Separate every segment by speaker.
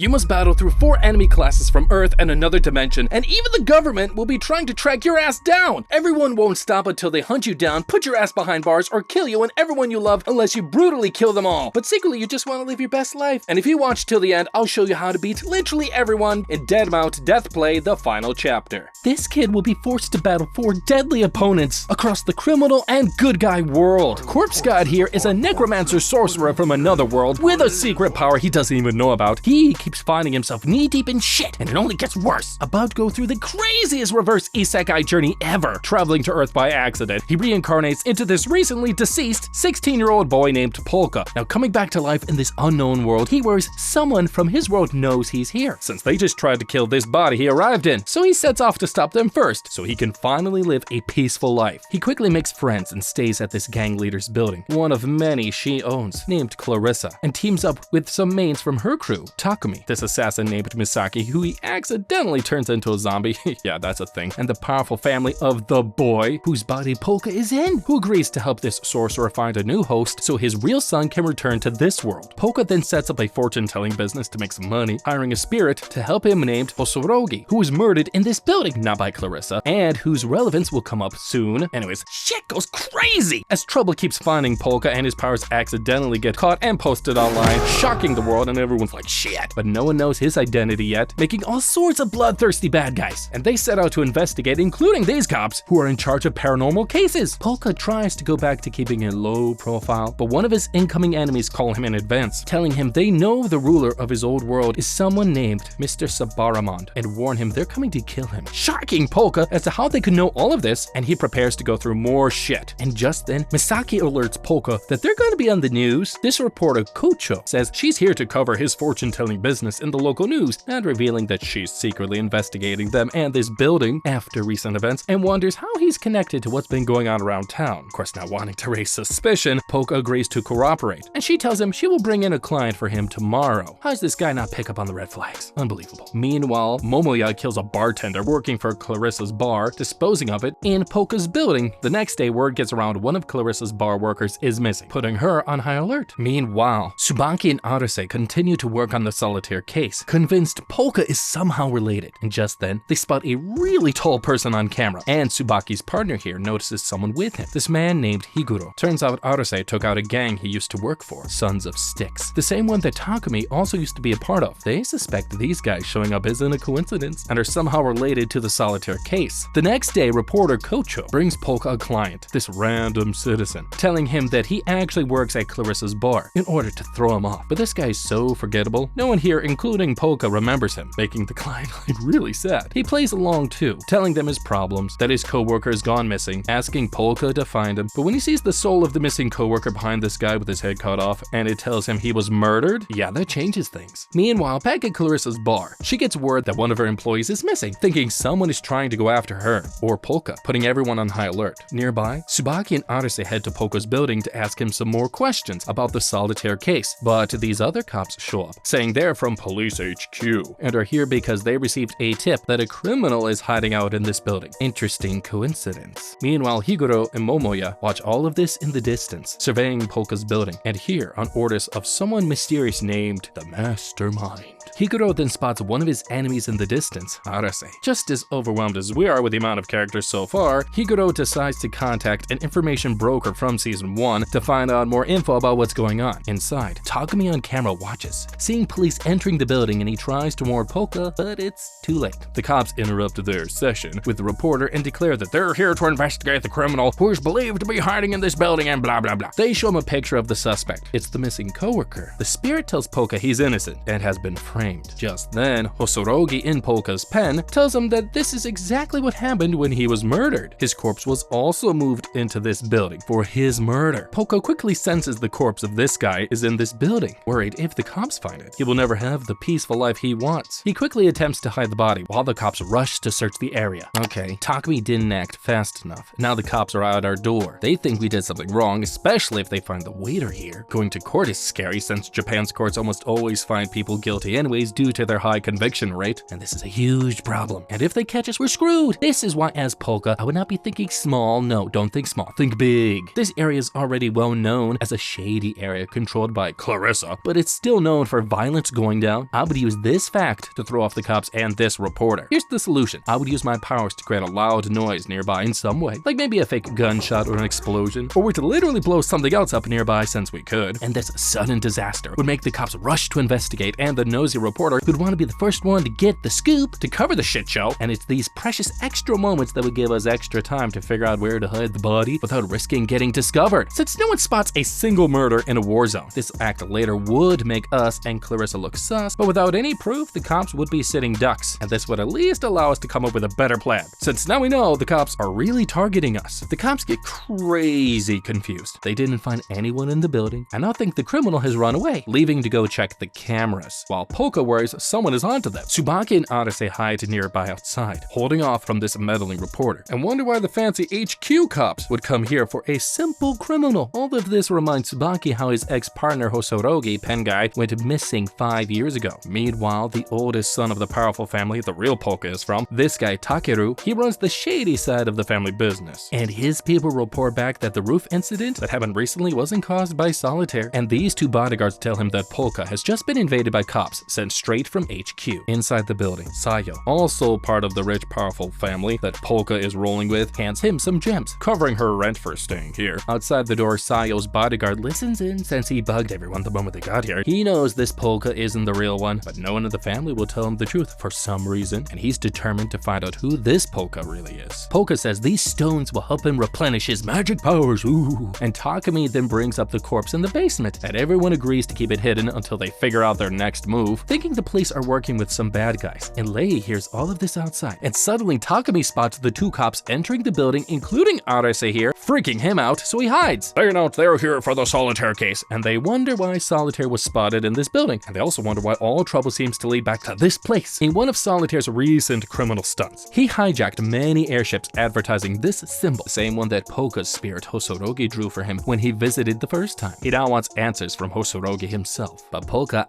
Speaker 1: You must battle through 4 enemy classes from Earth and another dimension, and even the government will be trying to track your ass down. Everyone won't stop until they hunt you down, put your ass behind bars, or kill you and everyone you love unless you brutally kill them all. But secretly, you just want to live your best life. And if you watch till the end, I'll show you how to beat literally everyone in Deadmount Deathplay, the final chapter. This kid will be forced to battle 4 deadly opponents across the criminal and good guy world. Corpse God here is a necromancer sorcerer from another world with a secret power he doesn't even know about. He keeps finding himself knee-deep in shit, and it only gets worse. About to go through the craziest reverse isekai journey ever, traveling to Earth by accident. He reincarnates into this recently deceased 16-year-old boy named Polka. Now coming back to life in this unknown world, he worries someone from his world knows he's here, since they just tried to kill this body he arrived in. So he sets off to stop them first, so he can finally live a peaceful life. He quickly makes friends and stays at this gang leader's building, one of many she owns, named Clarissa, and teams up with some mains from her crew, Takumi, this assassin named Misaki, who he accidentally turns into a zombie, yeah, that's a thing, and the powerful family of the boy whose body Polka is in, who agrees to help this sorcerer find a new host so his real son can return to this world. Polka then sets up a fortune-telling business to make some money, hiring a spirit to help him named Hosorogi, who was murdered in this building, not by Clarissa, and whose relevance will come up soon. Anyways, shit goes crazy as trouble keeps finding Polka and his powers accidentally get caught and posted online, shocking the world, and everyone's like, shit. But no one knows his identity yet, making all sorts of bloodthirsty bad guys. And they set out to investigate, including these cops, who are in charge of paranormal cases. Polka tries to go back to keeping a low profile, but one of his incoming enemies call him in advance, telling him they know the ruler of his old world is someone named Mr. Sabaramond, and warn him they're coming to kill him. Shocking Polka as to how they could know all of this, and he prepares to go through more shit. And just then, Misaki alerts Polka that they're going to be on the news. This reporter, Kocho, says she's here to cover his fortune-telling business in the local news, and revealing that she's secretly investigating them and this building after recent events, and wonders how he's connected to what's been going on around town. Of course, not wanting to raise suspicion, Polka agrees to cooperate, and she tells him she will bring in a client for him tomorrow. How does this guy not pick up on the red flags? Unbelievable. Meanwhile, Momoya kills a bartender working for Clarissa's bar, disposing of it in Polka's building. The next day, word gets around one of Clarissa's bar workers is missing, putting her on high alert. Meanwhile, Tsubaki and Arase continue to work on the solitaire case, convinced Polka is somehow related. And just then, they spot a really tall person on camera, and Tsubaki's partner here notices someone with him, this man named Higuro. Turns out Arase took out a gang he used to work for, Sons of Sticks, the same one that Takumi also used to be a part of. They suspect these guys showing up isn't a coincidence and are somehow related to the solitaire case. The next day, reporter Kocho brings Polka a client, this random citizen, telling him that he actually works at Clarissa's bar in order to throw him off. But this guy is so forgettable, no one here, including Polka, remembers him, making the client really sad. He plays along too, telling them his problems, that his coworker has gone missing, asking Polka to find him. But when he sees the soul of the missing coworker behind this guy with his head cut off, and it tells him he was murdered, yeah, that changes things. Meanwhile, back at Clarissa's bar, she gets word that one of her employees is missing, thinking someone is trying to go after her, or Polka, putting everyone on high alert. Nearby, Tsubaki and Arase head to Polka's building to ask him some more questions about the solitaire case, but these other cops show up, saying they're from Police HQ, and are here because they received a tip that a criminal is hiding out in this building. Interesting coincidence. Meanwhile, Higuro and Momoya watch all of this in the distance, surveying Polka's building, and hear on orders of someone mysterious named the Mastermind. Higuro then spots one of his enemies in the distance, Arase. Just as overwhelmed as we are with the amount of characters so far, Higuro decides to contact an information broker from season 1 to find out more info about what's going on. Inside, Takumi on camera watches, seeing police entering the building, and he tries to warn Polka, but it's too late. The cops interrupt their session with the reporter and declare that they're here to investigate the criminal who is believed to be hiding in this building and blah blah blah. They show him a picture of the suspect. It's the missing coworker. The spirit tells Polka he's innocent and has been framed. Just then, Hosorogi in Polka's pen tells him that this is exactly what happened when he was murdered. His corpse was also moved into this building for his murder. Polka quickly senses the corpse of this guy is in this building. Worried if the cops find it, he will never have the peaceful life he wants. He quickly attempts to hide the body while the cops rush to search the area. Okay, Takumi didn't act fast enough. Now the cops are at our door. They think we did something wrong, especially if they find the waiter here. Going to court is scary since Japan's courts almost always find people guilty anyway, anyways due to their high conviction rate, and this is a huge problem. And if they catch us, we're screwed. This is why as Polka, I would not be thinking small. No, don't think small, think big. This area is already well known as a shady area controlled by Clarissa, but it's still known for violence going down. I would use this fact to throw off the cops and this reporter. Here's the solution. I would use my powers to create a loud noise nearby in some way, like maybe a fake gunshot or an explosion, or we could literally blow something else up nearby since we could, and this sudden disaster would make the cops rush to investigate, and the nosy reporter would want to be the first one to get the scoop to cover the shit show, and it's these precious extra moments that would give us extra time to figure out where to hide the body without risking getting discovered. Since no one spots a single murder in a war zone, this act later would make us and Clarissa look sus, but without any proof, the cops would be sitting ducks, and this would at least allow us to come up with a better plan. Since now we know the cops are really targeting us, the cops get crazy confused. They didn't find anyone in the building, and now think the criminal has run away, leaving to go check the cameras, while Polka worries someone is onto them. Tsubaki and Arase hide nearby outside, holding off from this meddling reporter, and wonder why the fancy HQ cops would come here for a simple criminal. All of this reminds Tsubaki how his ex-partner Hosorogi, pen guy, went missing 5 years ago. Meanwhile, the oldest son of the powerful family the real Polka is from, this guy Takeru, he runs the shady side of the family business, and his people report back that the roof incident that happened recently wasn't caused by solitaire, and these two bodyguards tell him that Polka has just been invaded by cops sent straight from HQ. Inside the building, Sayo, also part of the rich powerful family that Polka is rolling with, hands him some gems, covering her rent for staying here. Outside the door, Sayo's bodyguard listens in since he bugged everyone the moment they got here. He knows this Polka isn't the real one, but no one in the family will tell him the truth for some reason, and he's determined to find out who this Polka really is. Polka says these stones will help him replenish his magic powers, ooh. And Takumi then brings up the corpse in the basement, and everyone agrees to keep it hidden until they figure out their next move, thinking the police are working with some bad guys. And Lei hears all of this outside, and suddenly Takumi spots the two cops entering the building, including Arase here, freaking him out, so he hides. They're here for the solitaire case, and they wonder why solitaire was spotted in this building, and they also wonder why all trouble seems to lead back to this place. In one of Solitaire's recent criminal stunts, he hijacked many airships advertising this symbol, the same one that Polka's spirit Hosorogi drew for him when he visited the first time. He now wants answers from Hosorogi himself, but Polka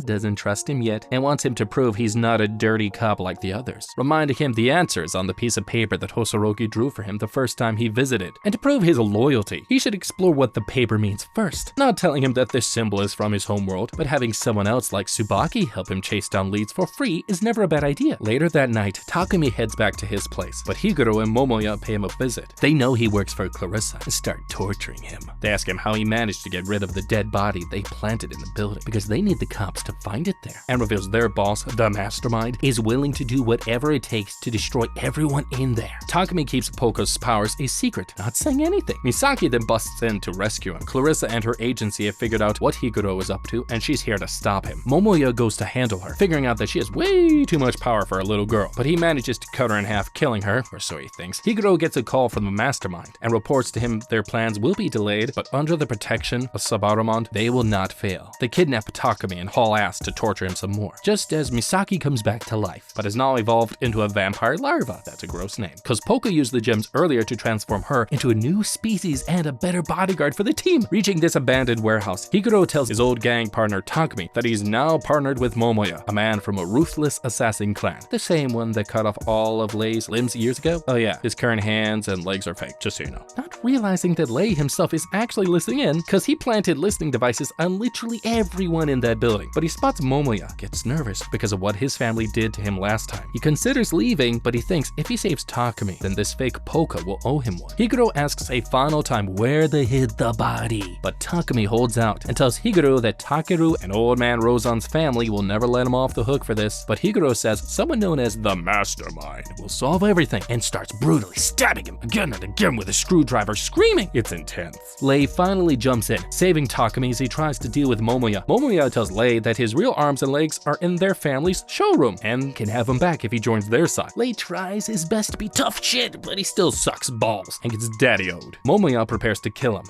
Speaker 1: doesn't trust him yet and wants him to prove he's not a dirty cop like the others, reminding him the answers on the piece of paper that Hosorogi drew for him the first time he visited. And to prove his loyalty, he should explore what the paper means first, not telling him that this symbol is from his homeworld, but having someone else like Tsubaki help him chase down leads for free is never a bad idea. Later that night, Takumi heads back to his place, but Higuro and Momoya pay him a visit. They know he works for Clarissa and start torturing him. They ask him how he managed to get rid of the dead body they planted in the building, because they need the cops to find it there, and reveals their boss, the mastermind, is willing to do whatever it takes to destroy everyone in there. Takumi keeps Polka's powers a secret, not saying anything. Misaki then busts in to rescue him. Clarissa and her agency have figured out what Higuro is up to, and she's here to stop him. Momoya goes to handle her, figuring out that she has way too much power for a little girl, but he manages to cut her in half, killing her, or so he thinks. Higuro gets a call from the mastermind and reports to him their plans will be delayed, but under the protection of Sabaramon, they will not fail. They kidnap Takumi and haul ass to torture him some more, just as Misaki comes back to life, but has now evolved into a vampire larva. That's a gross name, because Polka used the gems earlier to transform her into a new species and a better bodyguard for the team. Reaching this abandoned warehouse, Higuro tells his old gang partner Takumi that he's now partnered with Momoya, a man from a ruthless assassin clan, the same one that cut off all of Lei's limbs years ago. Oh yeah, his current hands and legs are fake, just so you know. Not realizing that Lei himself is actually listening in, because he planted listening devices on literally everyone in that building. But he spots Momoya, gets nervous because of what his family did to him last time. He considers leaving, but he thinks if he saves Takumi, then this fake Polka will owe him one. Higuro asks a final time where they hid the body, but Takumi holds out and tells Higuro that Takeru and old man Rozan's family will never let him off the hook for this, but Higuro says someone known as the mastermind will solve everything, and starts brutally stabbing him again and again with a screwdriver, screaming. It's intense. Lei finally jumps in, saving Takumi as he tries to deal with Momoya. Momoya tells Lei that his real arms and legs are in their family's showroom and can have him back if he joins their side. Lei tries his best to be tough shit, but he still sucks balls and gets daddy-owed. Momoya prepares to kill him.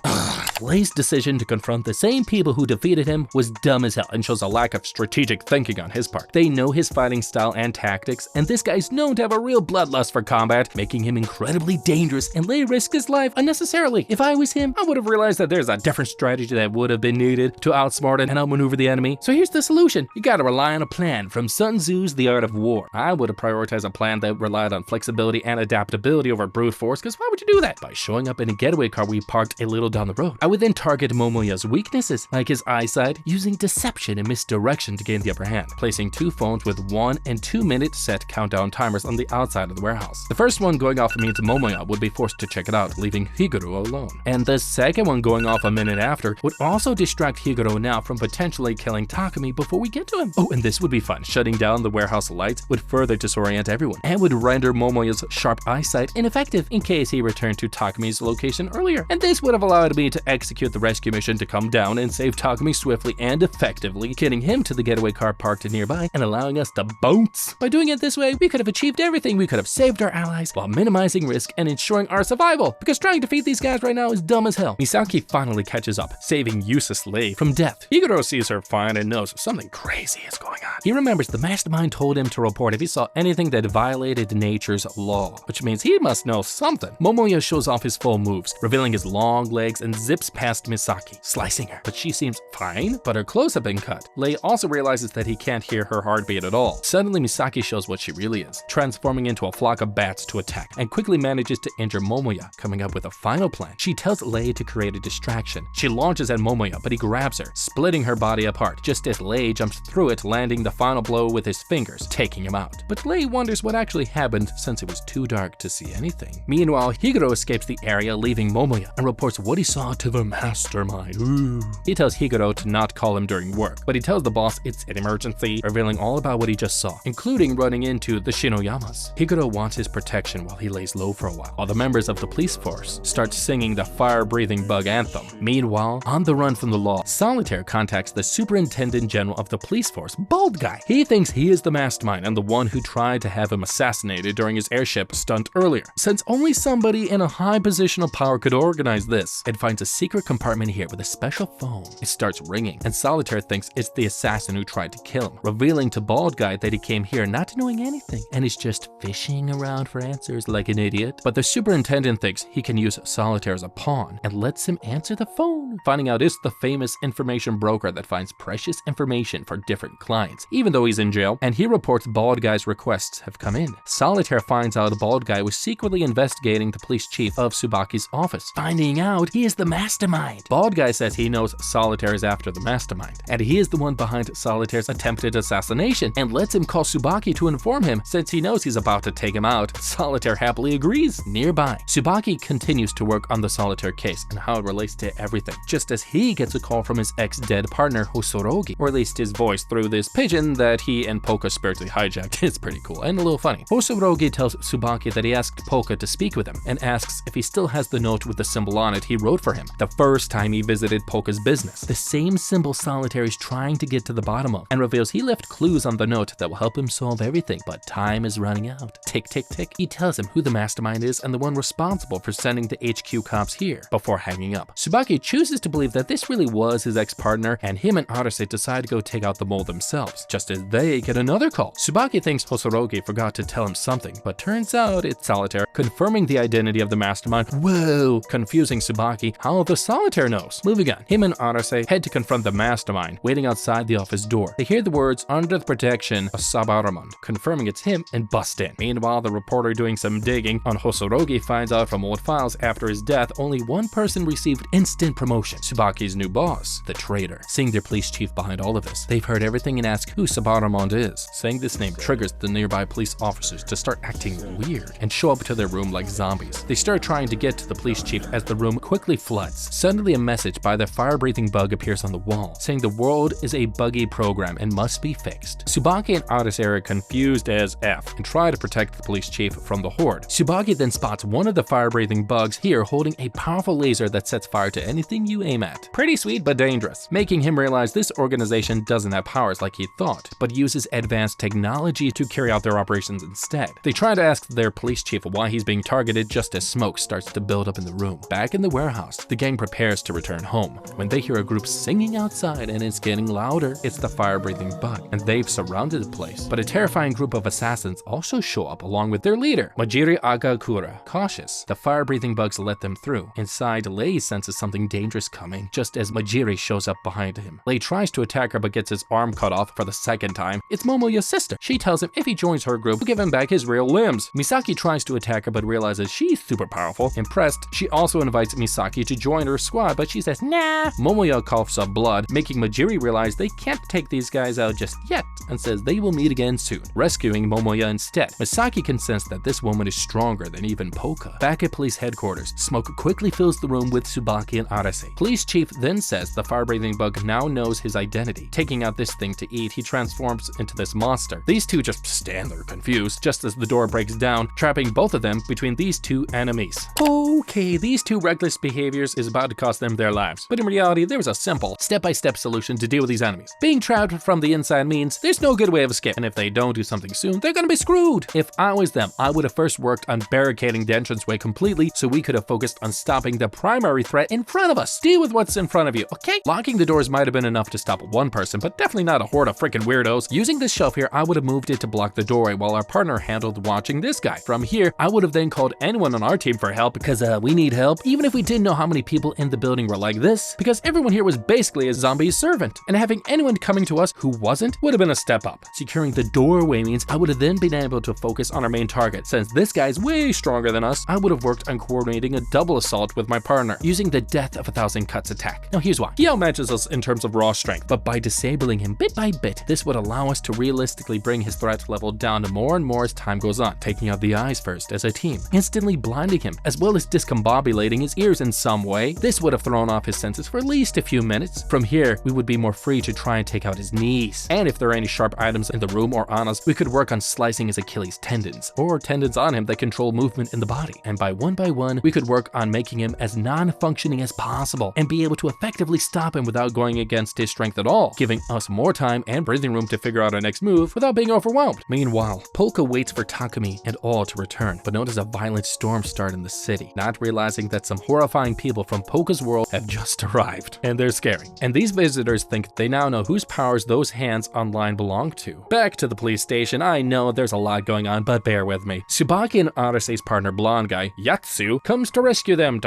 Speaker 1: Lei's decision to confront the same people who defeated him was dumb as hell and shows a lack of strategic thinking on his part. They know his fighting style and tactics, and this guy's known to have a real bloodlust for combat, making him incredibly dangerous, and Lei risked his life unnecessarily. If I was him, I would have realized that there's a different strategy that would have been needed to outsmart and outmaneuver the enemy. So here's the solution. You gotta rely on a plan from Sun Tzu's The Art of War. I would have prioritized a plan that relied on flexibility and adaptability over brute force, because why would you do that? By showing up in a getaway car we parked a little down the road. I would then target Momoya's weaknesses, like his eyesight, using deception and misdirection to gain the upper hand, placing 2 phones with 1 and 2 minute set countdown timers on the outside of the warehouse. The first one going off means Momoya would be forced to check it out, leaving Higuro alone. And the second one going off a minute after would also distract Higuro now from potentially killing Takumi before we get to him. Oh, and this would be fun. Shutting down the warehouse lights would further disorient everyone and would render Momoya's sharp eyesight ineffective in case he returned to Takumi's location earlier. And this would have allowed me to execute the rescue mission to come down and save Takumi swiftly and effectively, getting him to the getaway car parked nearby and allowing us to bounce. By doing it this way, we could have achieved everything. We could have saved our allies while minimizing risk and ensuring our survival, because trying to defeat these guys right now is dumb as hell. Misaki finally catches up, saving useless Lei from death. Higuro sees her fine and knows something crazy is going on. He remembers the mastermind told him to report if he saw anything that violated nature's law, which means he must know something. Momoya shows off his full moves, revealing his long legs and zips past Misaki, slicing her, but she seems fine, but her clothes have been cut. Lei also realizes that he can't hear her heartbeat at all. Suddenly Misaki shows what she really is, transforming into a flock of bats to attack, and quickly manages to injure Momoya, coming up with a final plan. She tells Lei to create a distraction. She launches at Momoya, but he grabs her, splitting her body apart, just as Lei jumps through it, landing the final blow with his fingers, taking him out. But Lei wonders what actually happened since it was too dark to see anything. Meanwhile, Higuro escapes the area, leaving Momoya, and reports what he saw to the mastermind. Ooh. He tells Higuro to not call him during work, but he tells the boss it's an emergency, revealing all about what he just saw, including running into the Shinoyamas. Higuro wants his protection while he lays low for a while the members of the police force start singing the fire-breathing bug anthem. Meanwhile, on the run from the law, Solitaire contacts the Superintendent General of the police force, Bald Guy. He thinks he is the mastermind and the one who tried to have him assassinated during his airship stunt earlier. Since only somebody in a high position of power could organize this, it finds a secret compartment here with a special phone. It starts ringing, and Solitaire thinks it's the assassin who tried to kill him, revealing to Bald Guy that he came here not knowing anything and is just fishing around for answers like an idiot. But the superintendent thinks he can use Solitaire as a pawn and lets him answer the phone, finding out it's the famous information broker that finds precious information for different clients, even though he's in jail, and he reports Bald Guy's requests have come in. Solitaire finds out Bald Guy was secretly investigating the police chief of Tsubaki's office, finding out he is the mastermind. Bald Guy says he knows Solitaire is after the mastermind, and he is the one behind Solitaire's attempted assassination, and lets him call Tsubaki to inform him since he knows he's about to take him out. Solitaire happily agrees. Nearby, Tsubaki continues to work on the Solitaire case and how it relates to everything, just as he gets a call from his ex-dead partner Hosorogi, or at least his voice through this pigeon that he and Polka spiritually hijacked. It's pretty cool and a little funny. Hosorogi tells Tsubaki that he asked Polka to speak with him and asks if he still has the note with the symbol on it he wrote for him the first time he visited Polka's business, the same symbol Solitaire is trying to get to the bottom of, and reveals he left clues on the note that will help him solve everything, but time is running out. Tick, tick, tick. He tells him who the mastermind is and the one responsible for sending the HQ cops here before hanging up. Tsubaki chooses to believe that this really was his ex-partner, and him and Arase decide to go take out the mole themselves, just as they get another call. Tsubaki thinks Hosorogi forgot to tell him something, but turns out it's Solitaire, confirming the identity of the mastermind. Whoa! Confusing Tsubaki how the Solitaire knows. Moving on, him and Arase head to confront the mastermind, waiting outside the office door. They hear the words "under the protection of Sabaramon," confirming it's him, and bust in. Meanwhile, the reporter doing some digging on Hosorogi finds out from old files after his death only one person received instant promotion, Tsubaki's new boss, the traitor. Seeing their police chief behind all of this, they've heard everything and ask who Sabaramon is. Saying this name triggers the nearby police officers to start acting weird and show up to their room like zombies. They start trying to get to the police chief as the room quickly floods. Suddenly a message by the fire-breathing bug appears on the wall, saying the world is a buggy program and must be fixed. Tsubaki and Arase are confused as F and try to protect the police chief from the horde. Tsubaki then spots one of the fire-breathing bugs here holding a powerful laser that sets fire to anything you aim at. Pretty sweet but dangerous, making him realize this organization doesn't have powers like he thought, but uses advanced technology to carry out their operations instead. They try to ask their police chief why he's being targeted just as smoke starts to build up in the room. Back in the warehouse, the gang prepares to return home when they hear a group singing outside, and it's getting louder. It's the fire-breathing bug, and they've surrounded the place. But a terrifying group of assassins also show up along with their leader, Majiri Agakura. Cautious, the fire-breathing bugs let them through. Inside, Lei senses something dangerous coming, just as Majiri shows up behind him. Lei tries to attack her but gets his arm cut off for the second time. It's Momoya's sister. She tells him if he joins her group, will give him back his real limbs. Misaki tries to attack her but realizes she's super powerful. Impressed, she also invites Misaki to join her squad, but she says nah. Momoya coughs up blood, making Majiri realize they can't take these guys out just yet, and says they will meet again soon, rescuing Momoya instead. Misaki can sense that this woman is stronger than even Polka. Back at police headquarters, smoke quickly fills the room with Tsubaki and Arase. Police chief then says the fire-breathing bug now knows his identity. Taking out this thing to eat, he transforms into this monster. These two just stand there confused, just as the door breaks down, trapping both of them between these two enemies. Okay, these two reckless behaviors is about to cost them their lives, but in reality, there was a simple, step-by-step solution to deal with these enemies. Being trapped from the inside means there's no good way of escape, and if they don't do something soon, they're gonna be screwed. If I was them, I would have first worked on barricading the entranceway completely so we could have focused on stopping the primary threat in front of us. Deal with what's in front of you, okay? Locking the doors might have been enough to stop one person, but definitely not a horde of freaking weirdos. Using this shelf here, I would have moved it to block the doorway while our partner handled watching this guy. From here, I would have then called anyone on our team for help because we need help, even if we didn't know how many people in the building were like this, because everyone here was basically a zombie servant, and having anyone coming to us who wasn't would have been a step up. Securing the doorway means I would have then been able to focus on our main target. Since this guy's way stronger than us, I would have worked on coordinating a double assault with my partner, using the Death of 1,000 Cuts attack. Now here's why. He outmatches us in terms of raw strength, but by disabling him bit by bit, this would allow us to realistically bring his threat level down to more and more as time goes on, taking out the eyes first as a team, instantly blinding him, as well as discombobulating his ears in some way. This would have thrown off his senses for at least a few minutes. From here, we would be more free to try and take out his knees. And if there are any sharp items in the room or on us, we could work on slicing his Achilles tendons, or tendons on him that control movement in the body. And by one, we could work on making him as non-functioning as possible and be able to effectively stop him without going against his strength at all, giving us more time and breathing room to figure out our next move without being overwhelmed. Meanwhile, Polka waits for Takumi and all to return, but notices a violent storm start in the city, not realizing that some horrifying people from Polka's world have just arrived, and they're scary. And these visitors think they now know whose powers those hands online belong to. Back to the police station. I know there's a lot going on, but bear with me. Tsubaki and Arase's partner, blonde guy, Yatsu, comes to rescue them,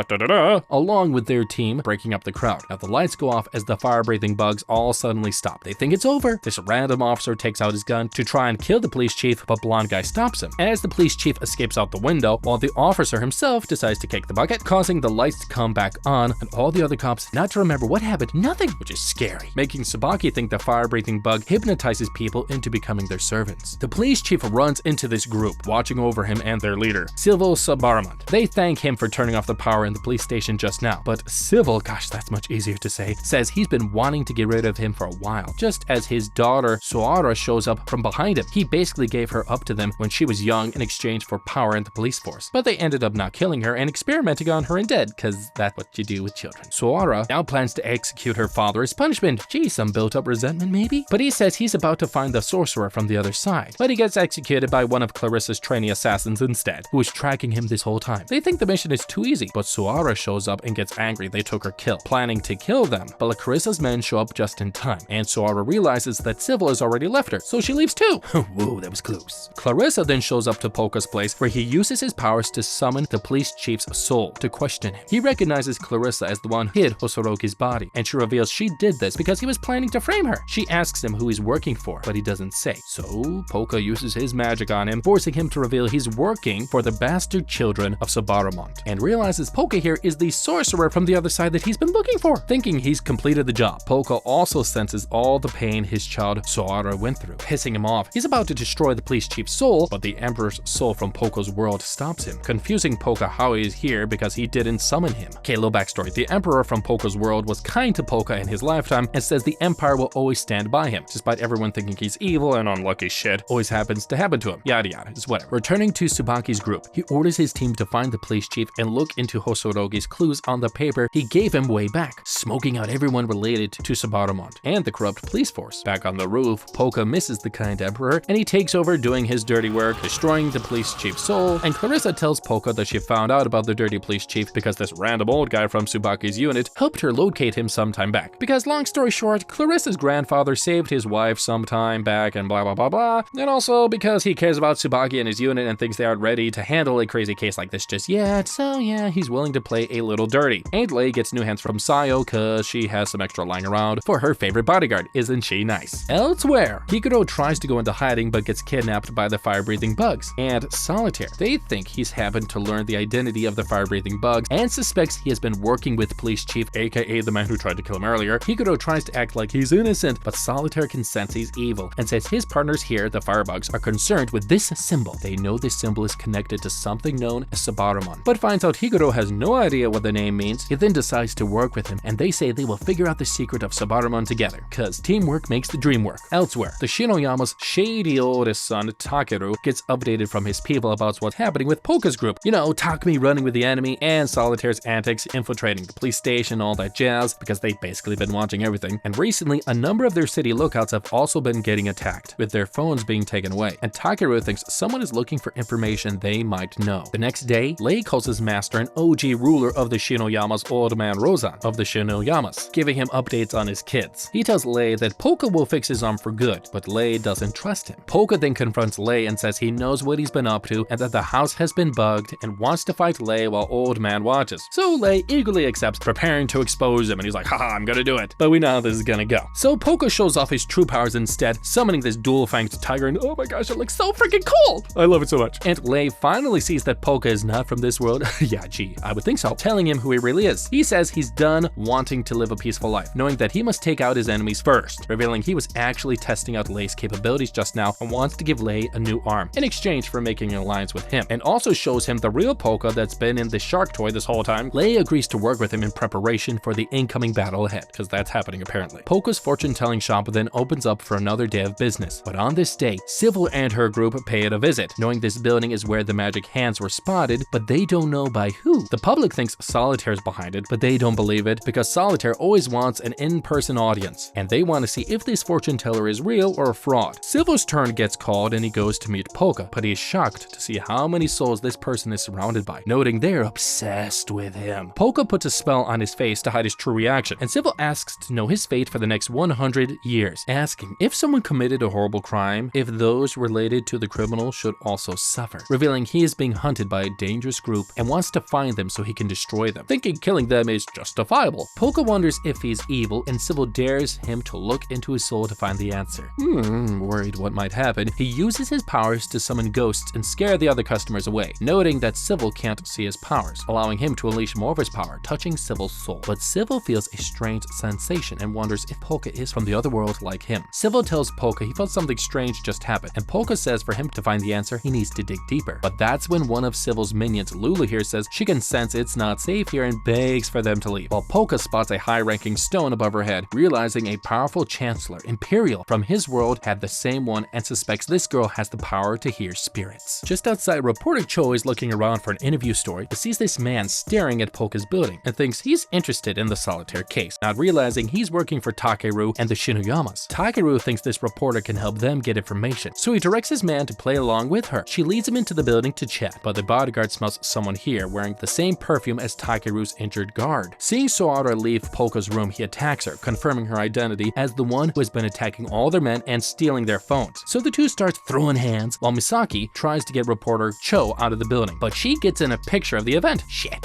Speaker 1: along with their team, breaking up the crowd. Now the lights go off as the fire-breathing bugs all suddenly stop. They think it's over. This random officer takes out his gun to try and kill the police chief, but blonde guy stops him. As the police chief escapes out the window, while the officer himself decides to kick the bucket, causing the lights to come back on, and all the other cops not to remember what happened, nothing, which is scary, making Tsubaki think the fire-breathing bug hypnotizes people into becoming their servants. The police chief runs into this group, watching over him and their leader, Civil Sabaramont. They thank him for turning off the power in the police station just now, but Civil, gosh, that's much easier to say, says he's been wanting to get rid of him for a while. Just as his daughter, Soara, shows up from behind him, he basically gave her up to them when she was young in exchange for power in the police force. But they ended up not killing her and experimenting on her instead, cause that's what you do with children. Soara now plans to execute her father as punishment. Geez, some built-up resentment maybe? But he says he's about to find the sorcerer from the other side, but he gets executed by one of Clarissa's trainee assassins instead, who was tracking him this whole time. They think the mission is too easy, but Soara shows up and gets angry they took her kill, planning to kill them. But Clarissa's men show up just in time, and Soara realizes that Civil has already left her, so she leaves too. Whoa, that was close. Clarissa then shows up to Polka's place, where he uses his powers to summon the police chief's soul to question him. He recognizes Clarissa as the one who hid Hosoroki's body, and she reveals she did this because he was planning to frame her. She asks him who he's working for, but he doesn't say. So Polka uses his magic on him, forcing him to reveal he's working for the bastard children of Sabaramont, and realizes Polka here is the sorcerer from the other side that he's been looking for. Thinking he's completed the job, Polka also senses all the pain his child Soara went through, pissing him off. He's about to destroy the police chief's soul, but the Emperor's soul from Polka's world stops him, confusing Polka how he is here because he didn't summon him. Okay, little backstory. The Emperor from Polka's world was kind to Polka in his lifetime and says the Empire will always stand by him, despite everyone thinking he's evil and unlucky shit always happens to happen to him. Yada yada, it's whatever. Returning to Tsubaki's group, he orders his team to find the police chief and look into Hosorogi's clues on the paper he gave him way back, smoking out everyone related to Sabaramont and the corrupt police force. Back on the roof, Polka misses the kind Emperor and he takes over doing his dirty work, destroying the police chief's soul, and Clarissa tells Polka that she found out about the dirty police chief because this random old old guy from Tsubaki's unit, helped her locate him some time back. Because long story short, Clarissa's grandfather saved his wife some time back and blah blah blah blah, and also because he cares about Tsubaki and his unit and thinks they aren't ready to handle a crazy case like this just yet, so yeah, he's willing to play a little dirty. And Lei gets new hands from Sayo cause she has some extra lying around for her favorite bodyguard. Isn't she nice? Elsewhere, Hikaru tries to go into hiding but gets kidnapped by the fire-breathing bugs. And Solitaire, they think he's happened to learn the identity of the fire-breathing bugs and suspects he has been working with Police Chief, aka the man who tried to kill him earlier. Hikaru tries to act like he's innocent, but Solitaire can sense he's evil and says his partners here, the firebugs, are concerned with this symbol. They know this symbol is connected to something known as Sabaramon, but finds out Hikaru has no idea what the name means. He then decides to work with him, and they say they will figure out the secret of Sabaramon together, cause teamwork makes the dream work. Elsewhere, the Shinoyama's shady oldest son, Takeru, gets updated from his people about what's happening with Polka's group. You know, Takumi running with the enemy and Solitaire's antics, infiltrating the police station, all that jazz, because they've basically been watching everything. And recently, a number of their city lookouts have also been getting attacked, with their phones being taken away, and Takeru thinks someone is looking for information they might know. The next day, Lei calls his master an OG ruler of the Shinoyama's, old man Rozan of the Shinoyamas, giving him updates on his kids. He tells Lei that Polka will fix his arm for good, but Lei doesn't trust him. Polka then confronts Lei and says he knows what he's been up to and that the house has been bugged and wants to fight Lei while old man watches. So Lei eagerly accepts, preparing to expose him, and he's like, haha, I'm gonna do it. But we know how this is gonna go. So Polka shows off his true powers instead, summoning this dual-fanged tiger, and oh my gosh, it looks so freaking cool! I love it so much. And Lei finally sees that Polka is not from this world. Yeah, gee, I would think so, telling him who he really is. He says he's done wanting to live a peaceful life, knowing that he must take out his enemies first, revealing he was actually testing out Lei's capabilities just now and wants to give Lei a new arm in exchange for making an alliance with him, and also shows him the real Polka that's been in the shark toy this whole time. Lei agrees to work with him in preparation for the incoming battle ahead, because that's happening apparently. Polka's fortune-telling shop then opens up for another day of business, but on this day, Civil and her group pay it a visit, knowing this building is where the magic hands were spotted, but they don't know by who. The public thinks Solitaire's behind it, but they don't believe it because Solitaire always wants an in-person audience, and they want to see if this fortune teller is real or a fraud. Civil's turn gets called and he goes to meet Polka, but he is shocked to see how many souls this person is surrounded by, noting they're obsessed with him. Polka puts a spell on his face to hide his true reaction, and Civil asks to know his fate for the next 100 years, asking if someone committed a horrible crime, if those related to the criminal should also suffer, revealing he is being hunted by a dangerous group and wants to find them so he can destroy them, thinking killing them is justifiable. Polka wonders if he's evil, and Civil dares him to look into his soul to find the answer. Worried what might happen, he uses his powers to summon ghosts and scare the other customers away, noting that Civil can't see his powers, allowing him to unleash more of his power, touching Civil's soul. But Civil feels a strange sensation and wonders if Polka is from the other world like him. Civil tells Polka he felt something strange just happen, and Polka says for him to find the answer, he needs to dig deeper. But that's when one of Civil's minions, Lulu here, says she can sense it's not safe here and begs for them to leave, while Polka spots a high-ranking stone above her head, realizing a powerful chancellor, Imperial, from his world had the same one and suspects this girl has the power to hear spirits. Just outside, reporter Cho is looking around for an interview story, but sees this man staring at Polka's building and thinks he's interested in the Solitaire case, not realizing he's working for Takeru and the Shinoyamas. Takeru thinks this reporter can help them get information, so he directs his man to play along with her. She leads him into the building to chat, but the bodyguard smells someone here wearing the same perfume as Takeru's injured guard. Seeing Soara leave Polka's room, he attacks her, confirming her identity as the one who has been attacking all their men and stealing their phones. So the two start throwing hands, while Misaki tries to get reporter Cho out of the building, but she gets in a picture of the event,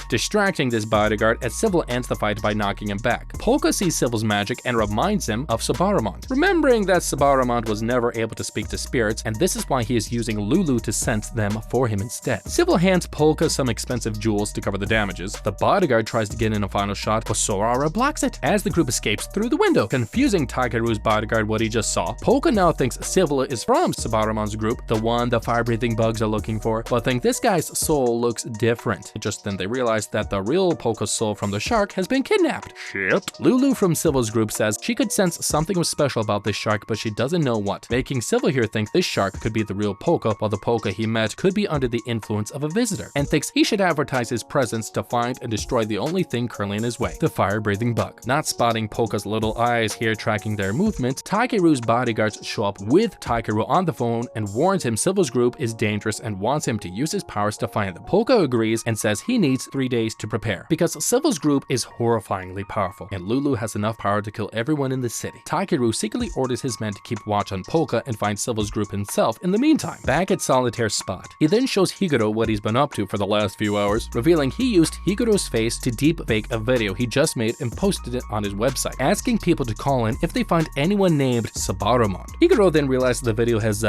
Speaker 1: distracting this bodyguard as Civil ends the fight by knocking him back. Polka sees Civil's magic and reminds him of Sabaramon, remembering that Sabaramon was never able to speak to spirits, and this is why he is using Lulu to sense them for him instead. Civil hands Polka some expensive jewels to cover the damages. The bodyguard tries to get in a final shot, but Sorara blocks it as the group escapes through the window, confusing Takeru's bodyguard what he just saw. Polka now thinks Civil is from Sabaramon's group, the one the fire-breathing bugs are looking for, but think this guy's soul looks different. Just then they realize that the real Polka's soul from the shark has been kidnapped. Lulu from Civil's group says she could sense something was special about this shark, but she doesn't know what, making Civil here think this shark could be the real Polka, while the Polka he met could be under the influence of a visitor, and thinks he should advertise his presence to find and destroy the only thing currently in his way, the fire-breathing bug. Not spotting Polka's little eyes here tracking their movement, Takeru's bodyguards show up with Takeru on the phone and warns him Civil's group is dangerous and wants him to use his powers to find them. Polka agrees and says he needs 3 days to prepare. Solitaire, because Civil's group is horrifyingly powerful, and Lulu has enough power to kill everyone in the city. Takeru secretly orders his men to keep watch on Polka and find Civil's group himself in the meantime. Back at Solitaire's spot, he then shows Higuro what he's been up to for the last few hours, revealing he used Higuro's face to deepfake a video he just made and posted it on his website, asking people to call in if they find anyone named Sabaromon. Higuro then realizes the video has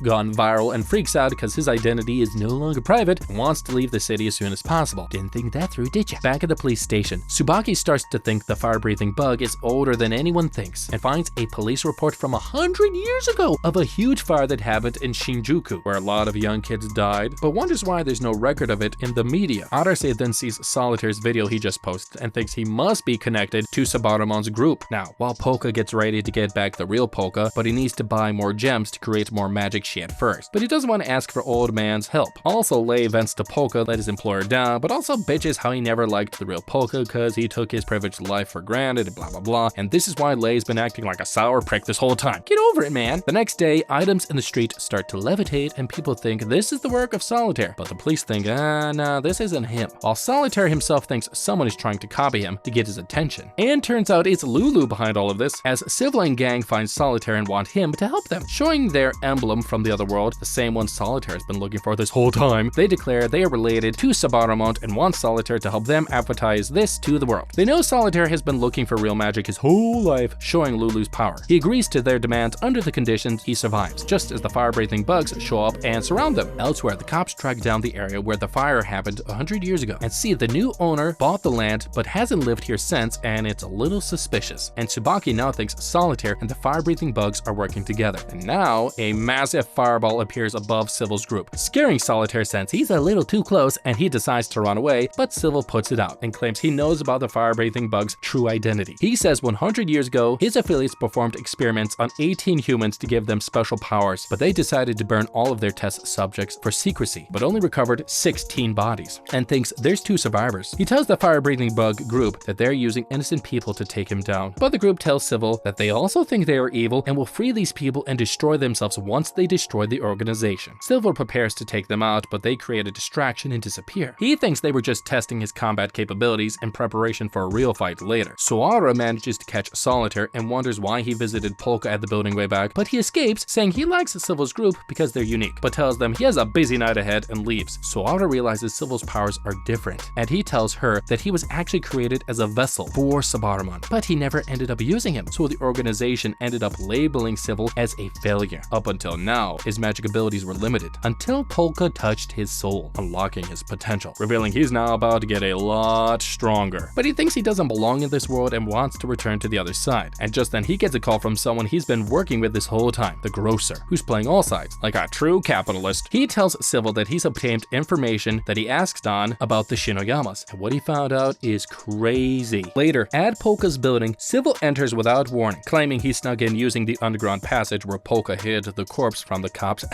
Speaker 1: gone viral and freaks out because his identity is no longer private and wants to leave the city as soon as possible. Didn't think that through, did ya? Back at the police station, Tsubaki starts to think the fire-breathing bug is older than anyone thinks and finds a police report from 100 years ago of a huge fire that happened in Shinjuku, where a lot of young kids died, but wonders why there's no record of it in the media. Arase then sees Solitaire's video he just posted and thinks he must be connected to Sabaromon's group. Now, while Polka gets ready to get back the real Polka, but he needs to buy more gems to create more magic shit first. But he doesn't want to ask for old man's help. Also, Lei vents to Polka, let his employer down, but also bitches how he never liked the real Polka because he took his privileged life for granted and blah blah blah, and this is why Lei's been acting like a sour prick this whole time. Get over it, man. The next day, items in the street start to levitate and people think this is the work of Solitaire, but the police think, nah, this isn't him. While Solitaire himself thinks someone is trying to copy him to get his attention. And turns out it's Lulu behind all of this, as Civil and gang find Solitaire and want him to help them. Showing their emblem from the other world, the same one Solitaire has been looking for this whole time, they declare they are related to Sabaromon and want Solitaire to help them advertise this to the world. They know Solitaire has been looking for real magic his whole life, showing Lulu's power. He agrees to their demands under the conditions he survives, just as the fire-breathing bugs show up and surround them. Elsewhere, the cops track down the area where the fire happened 100 years ago and see the new owner bought the land but hasn't lived here since, and it's a little suspicious. And Tsubaki now thinks Solitaire and the fire-breathing bugs are working together. And now, a massive fireball appears above Civil's group, scaring Solitaire since he's a little too close and he decides to run away, but Civil puts it out and claims he knows about the fire-breathing bug's true identity. He says 100 years ago, his affiliates performed experiments on 18 humans to give them special powers, but they decided to burn all of their test subjects for secrecy, but only recovered 16 bodies, and thinks there's 2 survivors. He tells the fire-breathing bug group that they're using innocent people to take him down, but the group tells Civil that they also think they are evil and will free these people and destroy themselves once they destroy the organization. Civil prepares to take them out, but they create a distraction and disappear. He thinks they were just testing his combat capabilities in preparation for a real fight later. Soara manages to catch Solitaire and wonders why he visited Polka at the building way back, but he escapes, saying he likes Civil's group because they're unique, but tells them he has a busy night ahead and leaves. Soara realizes Civil's powers are different, and he tells her that he was actually created as a vessel for Sabaromon, but he never ended up using him, so the organization ended up labeling Civil as a failure. Up until now, his magic abilities were limited, until Polka touched his soul, unlocking his potential, revealing he's now about to get a lot stronger. But he thinks he doesn't belong in this world and wants to return to the other side. And just then he gets a call from someone he's been working with this whole time, the grocer, who's playing all sides, like a true capitalist. He tells Civil that he's obtained information that he asked on about the Shinoyamas, and what he found out is crazy. Later, at Polka's building, Civil enters without warning, claiming he snuck in using the underground passage where Polka hid the corpse from the cops.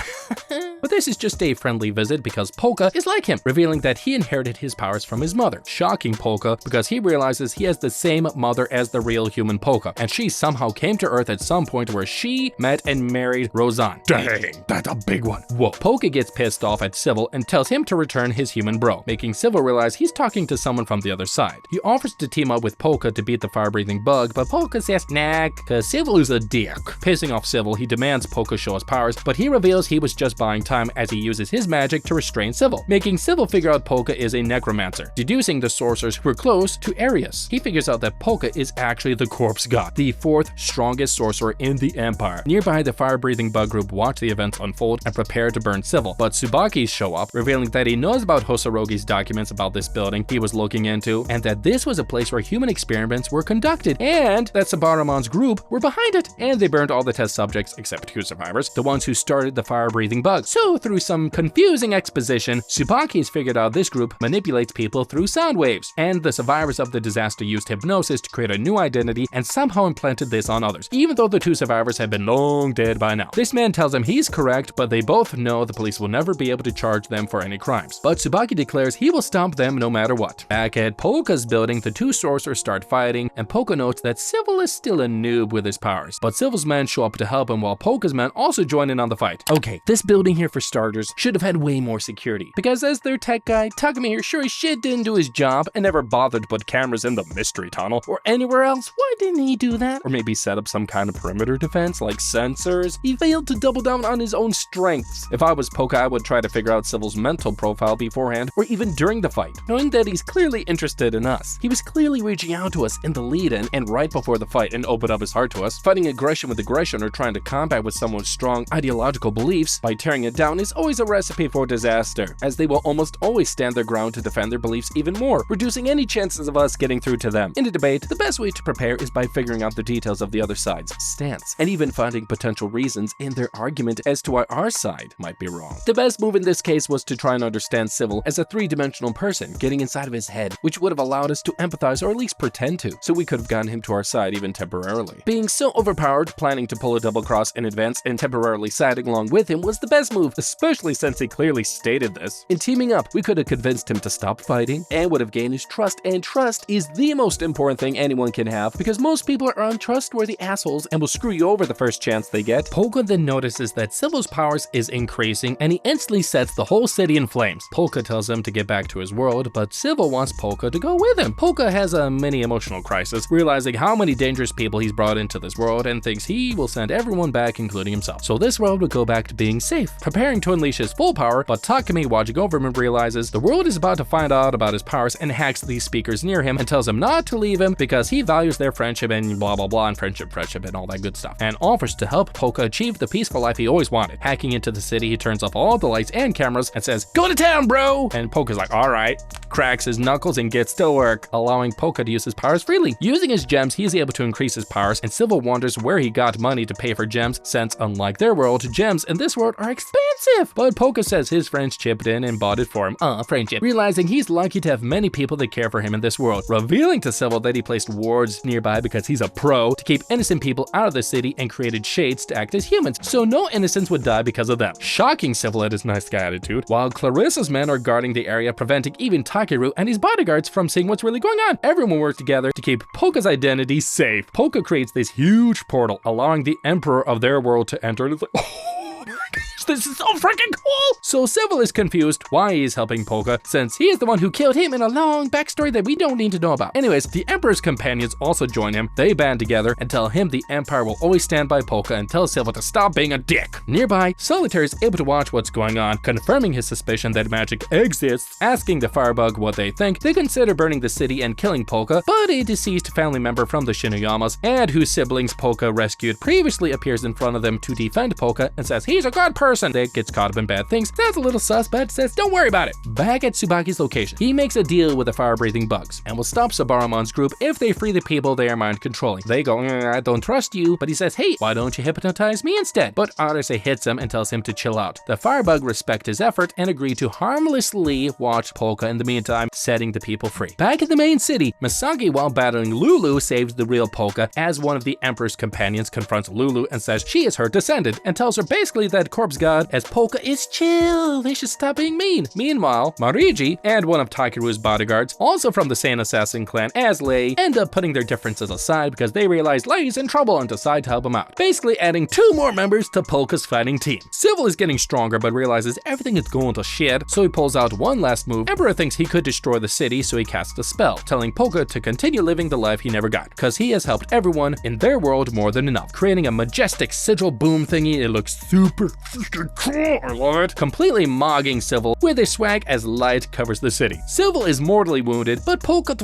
Speaker 1: But this is just a friendly visit because Polka is like him, revealing that he inherited his powers from his mother, shocking Polka because he realizes he has the same mother as the real human Polka, and she somehow came to Earth at some point where she met and married Roseanne. Dang, that's a big one. Whoa. Polka gets pissed off at Civil and tells him to return his human bro, making Civil realize he's talking to someone from the other side. He offers to team up with Polka to beat the fire-breathing bug, but Polka says nah, cause Civil is a dick. Pissing off Civil, he demands Polka show his powers, but he reveals he was just buying time as he uses his magic to restrain Civil, making Civil figure out Polka is a necromancer, deducing the sorcerers who were close to Arius. He figures out that Polka is actually the corpse god, the 4th strongest sorcerer in the empire. Nearby, the fire-breathing bug group watch the events unfold and prepare to burn Civil, but Tsubaki show up, revealing that he knows about Hosorogi's documents about this building he was looking into, and that this was a place where human experiments were conducted, and that Sabaromon's group were behind it, and they burned all the test subjects except 2 survivors, the ones who started the fire-breathing bug. So through some confusing exposition, Tsubaki has figured out this group manipulates people through sound waves, and the survivors of the disaster used hypnosis to create a new identity and somehow implanted this on others, even though the 2 survivors have been long dead by now. This man tells them he's correct, but they both know the police will never be able to charge them for any crimes. But Tsubaki declares he will stop them no matter what. Back at Polka's building, the 2 sorcerers start fighting, and Polka notes that Civil is still a noob with his powers, but Civil's men show up to help him while Polka's men also join in on the fight. Okay, this building here for starters should have had way more security, because as their tech guy, Takumi here sure as shit didn't didn't do his job and never bothered to put cameras in the mystery tunnel or anywhere else. Why didn't he do that? Or maybe set up some kind of perimeter defense like sensors? He failed to double down on his own strengths. If I was Polka, I would try to figure out Civil's mental profile beforehand or even during the fight, knowing that he's clearly interested in us. He was clearly reaching out to us in the lead-in and right before the fight and opened up his heart to us. Fighting aggression with aggression or trying to combat with someone's strong ideological beliefs by tearing it down is always a recipe for disaster, as they will almost always stand their ground to defend their beliefs even more, reducing any chances of us getting through to them. In a debate, the best way to prepare is by figuring out the details of the other side's stance, and even finding potential reasons in their argument as to why our side might be wrong. The best move in this case was to try and understand Civil as a three-dimensional person, getting inside of his head, which would have allowed us to empathize or at least pretend to, so we could have gotten him to our side even temporarily. Being so overpowered, planning to pull a double cross in advance and temporarily siding along with him was the best move, especially since he clearly stated this. In teaming up, we could have convinced him to stop fighting and would have gained his trust, and trust is the most important thing anyone can have because most people are untrustworthy assholes and will screw you over the first chance they get. Polka then notices that Civil's powers is increasing and he instantly sets the whole city in flames. Polka tells him to get back to his world, but Civil wants Polka to go with him. Polka has a mini emotional crisis, realizing how many dangerous people he's brought into this world and thinks he will send everyone back, including himself. So this world would go back to being safe, preparing to unleash his full power, but Takumi, watching over him, realizes the world is about to find out about his powers and hacks these speakers near him and tells him not to leave him because he values their friendship and blah blah blah and friendship and all that good stuff, and offers to help Polka achieve the peaceful life he always wanted. Hacking into the city, he turns off all the lights and cameras and says, "Go to town, bro!" And Polka's like, "Alright," cracks his knuckles and gets to work, allowing Polka to use his powers freely. Using his gems, he's able to increase his powers, and Civil wonders where he got money to pay for gems, since unlike their world, gems in this world are expensive. But Polka says his friends chipped in and bought it for him. Friendship. Realizing he's lucky to have many people that care for him in this world, revealing to Civil that he placed wards nearby because he's a pro to keep innocent people out of the city and created shades to act as humans, so no innocents would die because of them. Shocking Civil at his nice guy attitude, while Clarissa's men are guarding the area, preventing even Takeru and his bodyguards from seeing what's really going on. Everyone works together to keep Polka's identity safe. Polka creates this huge portal, allowing the emperor of their world to enter. And it's like, oh my gosh, this is so freaking cool! So Civil is confused why he's helping Polka, since he is the one who killed him in a long backstory that we don't need to know about. Anyways, the Emperor's companions also join him. They band together and tell him the Empire will always stand by Polka and tell Civil to stop being a dick. Nearby, Solitaire is able to watch what's going on, confirming his suspicion that magic exists, asking the Firebug what they think. They consider burning the city and killing Polka, but a deceased family member from the Shinoyamas, and whose siblings Polka rescued, previously appears in front of them to defend Polka and says he's a good person. They gets caught up in bad things. Sounds a little sus, but says don't worry about it. Back at Tsubaki's location, he makes a deal with the fire-breathing bugs and will stop Sabarumon's group if they free the people they are mind-controlling. They go, I don't trust you, but he says, hey, why don't you hypnotize me instead? But Arase hits him and tells him to chill out. The firebug respect his effort and agree to harmlessly watch Polka in the meantime, setting the people free. Back in the main city, Misaki, while battling Lulu, saves the real Polka as one of the Emperor's companions confronts Lulu and says she is her descendant and tells her basically that corpse god as Polka is chill, they should stop being mean. Meanwhile, Mariji and one of Takeru's bodyguards, also from the same assassin clan as Lei, end up putting their differences aside because they realize Lei's in trouble and decide to help him out, basically adding 2 more members to Polka's fighting team. Civil is getting stronger but realizes everything is going to shit, so he pulls out one last move. Emperor thinks he could destroy the city, so he casts a spell, telling Polka to continue living the life he never got, because he has helped everyone in their world more than enough, creating a majestic sigil boom thingy. It looks super freaking cool, I love it. Completely mogging Civil with his swag as light covers the city. Civil is mortally wounded, but Polka,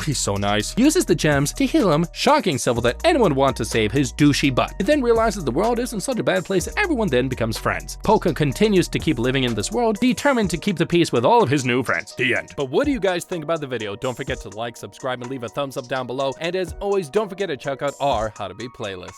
Speaker 1: he's so nice, uses the gems to heal him, shocking Civil that anyone would want to save his douchey butt. He then realizes the world isn't such a bad place and everyone then becomes friends. Polka continues to keep living in this world, determined to keep the peace with all of his new friends. The end. But what do you guys think about the video? Don't forget to like, subscribe, and leave a thumbs up down below. And as always, don't forget to check out our How to Be playlist.